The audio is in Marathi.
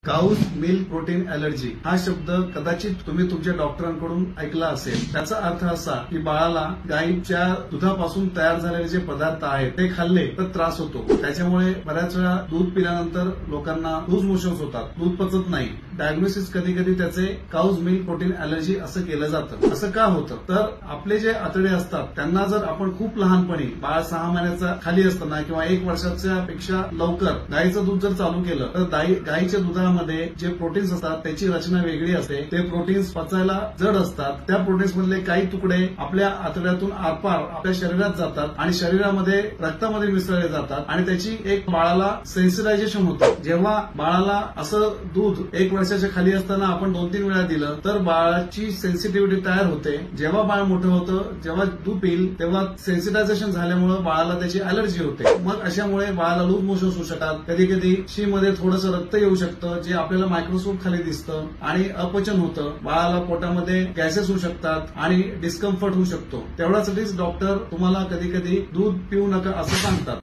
काऊज मिल्क प्रोटीन ॲलर्जी हा शब्द कदाचित तुम्ही तुमच्या डॉक्टरांकडून ऐकला असेल। त्याचा अर्थ असा की बाळाला गाईच्या दुधापासून तयार झालेले जे पदार्थ आहेत ते खाल्ले तर त्रास होतो। त्याच्यामुळे बऱ्याच वेळा दूध पिल्यानंतर लोकांना लूज मोशन्स होतात, दूध पचत नाही। डायग्नोसिस कधी कधी त्याचे काऊज मिल्क प्रोटीन ॲलर्जी असं केलं जातं। असं का होतं तर आपले जे आतडे असतात त्यांना जर आपण खूप लहानपणी बाळ 6 महिन्याचा खाली असताना किंवा 1 वर्षाच्या पेक्षा लवकर गाईचं दूध जर चालू केलं तर गाईच्या दुधामध्ये जे प्रोटीन्स असतात त्याची रचना वेगळी असते। ते प्रोटीन्स पचायला जड असतात। त्या प्रोटीन्स मधले काही तुकडे आपल्या आतड्यातून आरपार आपल्या शरीरात जातात आणि शरीरामध्ये रक्तामध्ये मिसळले जातात आणि त्याची एक बाळाला सेन्सिटायझेशन होतं। जेव्हा बाळाला असं दूध 1 वर्षाच्या खाली असताना आपण 2-3 वेळा दिलं तर बाळाची सेन्सिटिव्हिटी तयार होते। जेव्हा बाळ मोठं होतं, जेव्हा दूध पिल तेव्हा सेन्सिटायझेशन झाल्यामुळे बाळाला त्याची ॲलर्जी होते। मग अशामुळे बाळाला लूज मोशन्स होऊ शकतात। कधी कधी शी मध्ये थोडंसं रक्त येऊ शकतं जे आपल्याला मायक्रोस्कोप खाली दिसतं आणि अपचन होतं। बाळाला पोटामध्ये गॅसेस होऊ शकतात आणि डिस्कम्फर्ट होऊ शकतो। तेवढ्यासाठीच डॉक्टर तुम्हाला कधी कधी दूध पिऊ नका असं सांगतात।